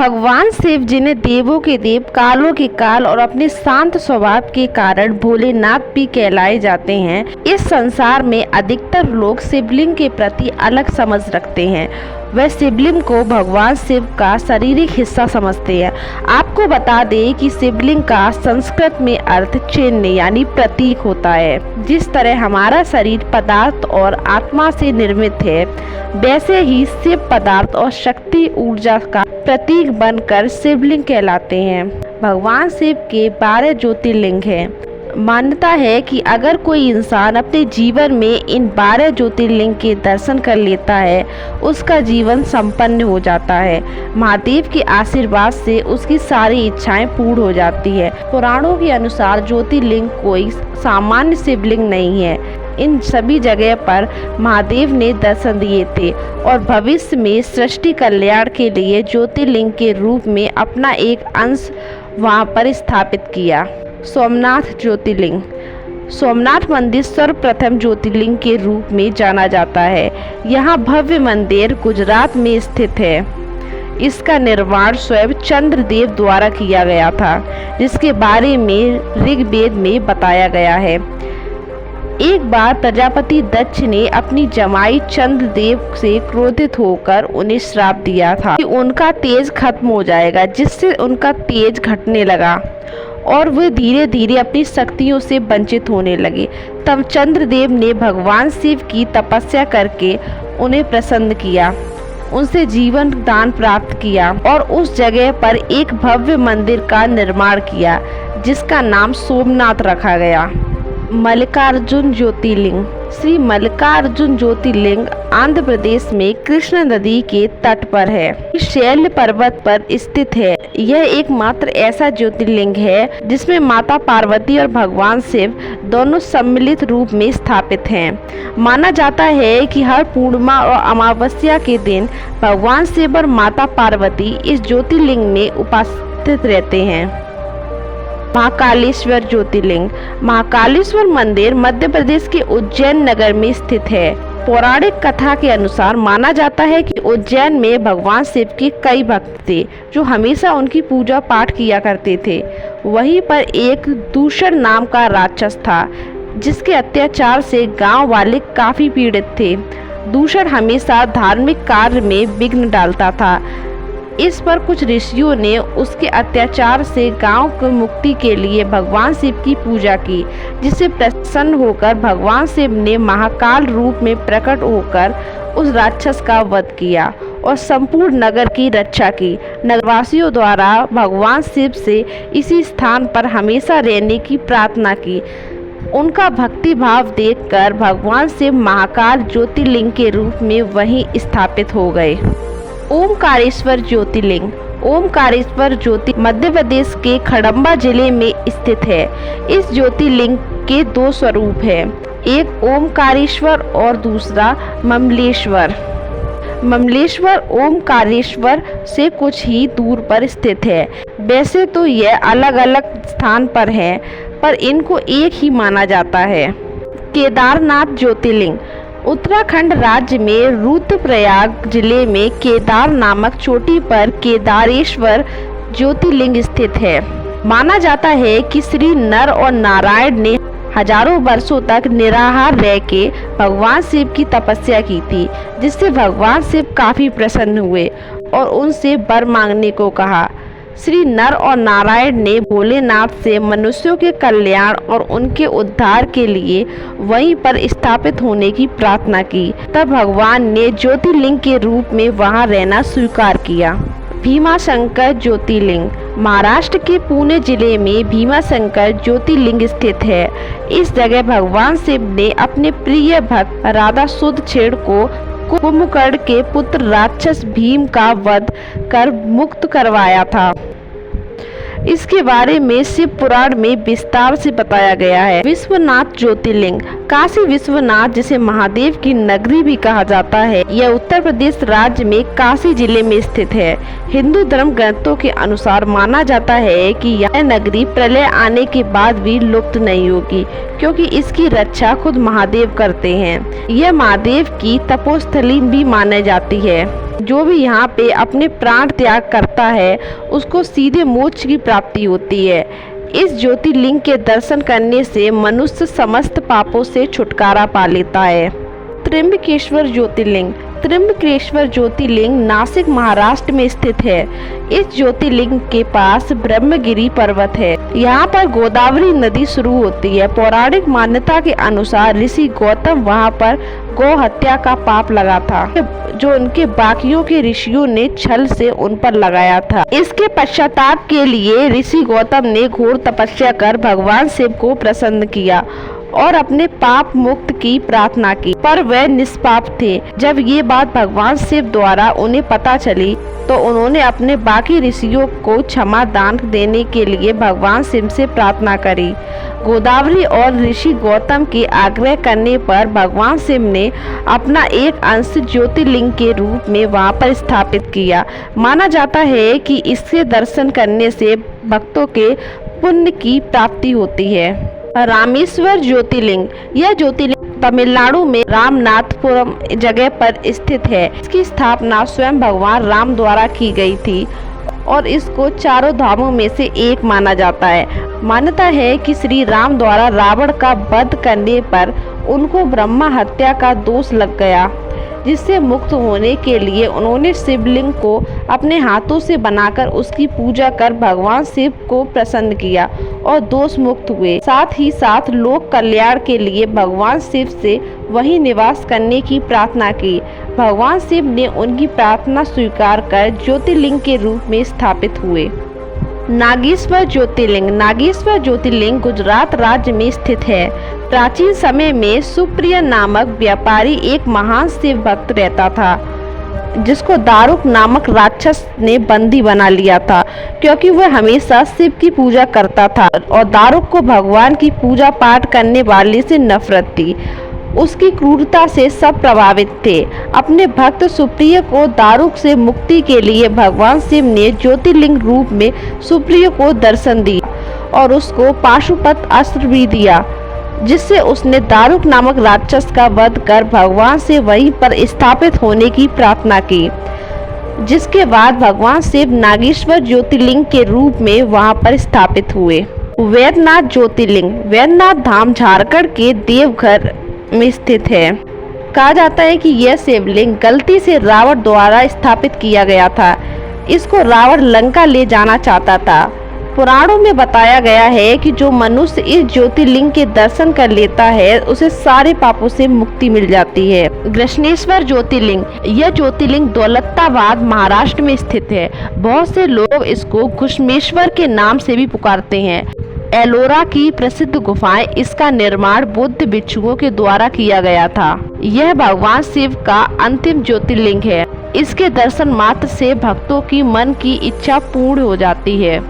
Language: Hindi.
भगवान शिव, जिन्हें देवों के देव, कालों के काल और अपने शांत स्वभाव के कारण भोलेनाथ भी कहलाए जाते हैं, इस संसार में अधिकतर लोग शिवलिंग के प्रति अलग समझ रखते हैं। वह शिवलिंग को भगवान शिव का शारीरिक हिस्सा समझते हैं। आपको बता दें कि शिवलिंग का संस्कृत में अर्थ चिन्ह यानी प्रतीक होता है। जिस तरह हमारा शरीर पदार्थ और आत्मा से निर्मित है, वैसे ही शिव पदार्थ और शक्ति ऊर्जा का प्रतीक बनकर शिवलिंग कहलाते हैं। भगवान शिव के 12 ज्योतिर्लिंग हैं। मान्यता है कि अगर कोई इंसान अपने जीवन में इन 12 ज्योतिर्लिंग के दर्शन कर लेता है, उसका जीवन संपन्न हो जाता है। महादेव के आशीर्वाद से उसकी सारी इच्छाएं पूर्ण हो जाती है। पुराणों के अनुसार ज्योतिर्लिंग कोई सामान्य शिवलिंग नहीं है। इन सभी जगह पर महादेव ने दर्शन दिए थे और भविष्य में सृष्टि कल्याण के लिए ज्योतिर्लिंग के रूप में अपना एक अंश वहां पर स्थापित किया। सोमनाथ ज्योतिर्लिंग। सोमनाथ मंदिर सर्वप्रथम ज्योतिर्लिंग के रूप में जाना जाता है। यह भव्य मंदिर गुजरात में स्थित है। इसका निर्माण स्वयं चंद्रदेव द्वारा किया गया था, जिसके बारे में ऋग्वेद में बताया गया है। एक बार प्रजापति दक्ष ने अपनी जमाई चंद्रदेव से क्रोधित होकर उन्हें श्राप दिया था कि उनका तेज खत्म हो जाएगा, जिससे उनका तेज घटने लगा और वे धीरे धीरे अपनी शक्तियों से वंचित होने लगे। तब चंद्रदेव ने भगवान शिव की तपस्या करके उन्हें प्रसन्न किया, उनसे जीवन दान प्राप्त किया और उस जगह पर एक भव्य मंदिर का निर्माण किया, जिसका नाम सोमनाथ रखा गया। मल्लिकार्जुन ज्योतिर्लिंग। श्री मल्लिकार्जुन ज्योतिर्लिंग आंध्र प्रदेश में कृष्ण नदी के तट पर है। शैल पर्वत पर स्थित है। यह एकमात्र ऐसा ज्योतिर्लिंग है जिसमें माता पार्वती और भगवान शिव दोनों सम्मिलित रूप में स्थापित हैं। माना जाता है कि हर पूर्णिमा और अमावस्या के दिन भगवान शिव और माता पार्वती इस ज्योतिर्लिंग में उपस्थित रहते हैं। महाकालेश्वर ज्योतिर्लिंग। महाकालेश्वर मंदिर मध्य प्रदेश के उज्जैन नगर में स्थित है। पौराणिक कथा के अनुसार माना जाता है कि उज्जैन में भगवान शिव के कई भक्त थे, जो हमेशा उनकी पूजा पाठ किया करते थे। वहीं पर एक दूषण नाम का राक्षस था, जिसके अत्याचार से गांव वाले काफी पीड़ित थे। दूषण हमेशा धार्मिक कार्य में विघ्न डालता था। इस पर कुछ ऋषियों ने उसके अत्याचार से गांव की मुक्ति के लिए भगवान शिव की पूजा की, जिससे प्रसन्न होकर भगवान शिव ने महाकाल रूप में प्रकट होकर उस राक्षस का वध किया और संपूर्ण नगर की रक्षा की। नगरवासियों द्वारा भगवान शिव से इसी स्थान पर हमेशा रहने की प्रार्थना की। उनका भक्ति भाव देखकर भगवान शिव महाकाल ज्योतिर्लिंग के रूप में वहीं स्थापित हो गए। ओमकारेश्वर ज्योतिर्लिंग। ओमकारेश्वर ज्योति मध्य प्रदेश के खडंबा जिले में स्थित है। इस ज्योतिर्लिंग के 2 स्वरूप हैं, एक ओमकारेश्वर और दूसरा ममलेश्वर। ममलेश्वर ओमकारेश्वर से कुछ ही दूर पर स्थित है। वैसे तो यह अलग अलग स्थान पर हैं, पर इनको एक ही माना जाता है। केदारनाथ ज्योतिर्लिंग। उत्तराखंड राज्य में रुद्रप्रयाग जिले में केदार नामक चोटी पर केदारेश्वर ज्योतिर्लिंग स्थित है। माना जाता है कि श्री नर और नारायण ने हजारों वर्षों तक निराहार रह के भगवान शिव की तपस्या की थी, जिससे भगवान शिव काफी प्रसन्न हुए और उनसे वर मांगने को कहा। श्री नर और नारायण ने भोलेनाथ से मनुष्यों के कल्याण और उनके उद्धार के लिए वहीं पर स्थापित होने की प्रार्थना की। तब भगवान ने ज्योतिर्लिंग के रूप में वहां रहना स्वीकार किया। भीमाशंकर ज्योतिर्लिंग। महाराष्ट्र के पुणे जिले में भीमाशंकर ज्योतिर्लिंग स्थित है। इस जगह भगवान शिव ने अपने प्रिय भक्त राधा सुदछेड़ को कुंभकर्ण के पुत्र राक्षस भीम का वध कर मुक्त करवाया था। इसके बारे में शिव पुराण में विस्तार से बताया गया है। विश्वनाथ ज्योतिर्लिंग। काशी विश्वनाथ, जिसे महादेव की नगरी भी कहा जाता है, यह उत्तर प्रदेश राज्य में काशी जिले में स्थित है। हिंदू धर्म ग्रंथों के अनुसार माना जाता है कि यह नगरी प्रलय आने के बाद भी लुप्त नहीं होगी, क्योंकि इसकी रक्षा खुद महादेव करते हैं। यह महादेव की तपोस्थली भी मानी जाती है। जो भी यहाँ पे अपने प्राण त्याग करता है उसको सीधे मोक्ष की प्राप्ति होती है। इस ज्योतिर्लिंग के दर्शन करने से मनुष्य समस्त पापों से छुटकारा पा लेता है। त्र्यंबकेश्वर ज्योतिर्लिंग। त्र्यंबकेश्वर ज्योतिर्लिंग नासिक महाराष्ट्र में स्थित है। इस ज्योतिर्लिंग के पास ब्रह्मगिरी पर्वत है। यहाँ पर गोदावरी नदी शुरू होती है। पौराणिक मान्यता के अनुसार ऋषि गौतम वहाँ पर गौ हत्या का पाप लगा था, जो उनके बाकियों के ऋषियों ने छल से उन पर लगाया था। इसके पश्चाताप के लिए ऋषि गौतम ने घोर तपस्या कर भगवान शिव को प्रसन्न किया और अपने पाप मुक्त की प्रार्थना की, पर वह निष्पाप थे। जब ये बात भगवान शिव द्वारा उन्हें पता चली तो उन्होंने अपने बाकी ऋषियों को क्षमा दान देने के लिए भगवान शिव से प्रार्थना करी। गोदावरी और ऋषि गौतम के आग्रह करने पर भगवान शिव ने अपना एक अंश ज्योतिर्लिंग के रूप में वहां पर स्थापित किया। माना जाता है कि इसके दर्शन करने से भक्तों के पुण्य की प्राप्ति होती है। रामेश्वर ज्योतिर्लिंग। यह ज्योतिर्लिंग तमिलनाडु में रामनाथपुरम जगह पर स्थित है। इसकी स्थापना स्वयं भगवान राम द्वारा की गई थी और इसको चारों धामों में से एक माना जाता है। मान्यता है कि श्री राम द्वारा रावण का वध करने पर उनको ब्रह्मा हत्या का दोष लग गया, जिससे मुक्त होने के लिए उन्होंने शिवलिंग को अपने हाथों से बनाकर उसकी पूजा कर भगवान शिव को प्रसन्न किया और दोष मुक्त हुए। साथ ही साथ लोक कल्याण के लिए भगवान शिव से वहीं निवास करने की प्रार्थना की। भगवान शिव ने उनकी प्रार्थना स्वीकार कर ज्योतिर्लिंग के रूप में स्थापित हुए। नागेश्वर ज्योतिर्लिंग। नागेश्वर ज्योतिर्लिंग गुजरात राज्य में स्थित है। प्राचीन समय में सुप्रिय नामक व्यापारी एक महान शिव भक्त रहता था, जिसको दारुक नामक राक्षस ने बंदी बना लिया था, क्योंकि वह हमेशा शिव की पूजा करता था और दारुक को भगवान की पूजा पाठ करने वाले से नफरत थी। उसकी क्रूरता से सब प्रभावित थे। अपने भक्त सुप्रिय को दारुक से मुक्ति के लिए भगवान शिव ने ज्योतिर्लिंग रूप में सुप्रिय को दर्शन दिया और उसको पाशुपत अस्त्र भी दिया, जिससे उसने दारुक नामक राक्षस का वध कर भगवान से वहीं पर स्थापित होने की प्रार्थना की, जिसके बाद भगवान शिव नागेश्वर ज्योतिर्लिंग के रूप में वहां पर स्थापित हुए। वैद्यनाथ ज्योतिर्लिंग। वैद्यनाथ धाम झारखंड के देवघर में स्थित है। कहा जाता है कि यह शिवलिंग गलती से रावण द्वारा स्थापित किया गया था। इसको रावण लंका ले जाना चाहता था। पुराणों में बताया गया है कि जो मनुष्य इस ज्योतिर्लिंग के दर्शन कर लेता है उसे सारे पापों से मुक्ति मिल जाती है। कृष्णेश्वर ज्योतिर्लिंग। यह ज्योतिर्लिंग दौलताबाद महाराष्ट्र में स्थित है। बहुत से लोग इसको घुश्मेश्वर के नाम से भी पुकारते हैं। एलोरा की प्रसिद्ध गुफाएं। इसका निर्माण बुद्ध भिक्षुओं के द्वारा किया गया था। यह भगवान शिव का अंतिम ज्योतिर्लिंग है। इसके दर्शन मात्र से भक्तों की मन की इच्छा पूर्ण हो जाती है।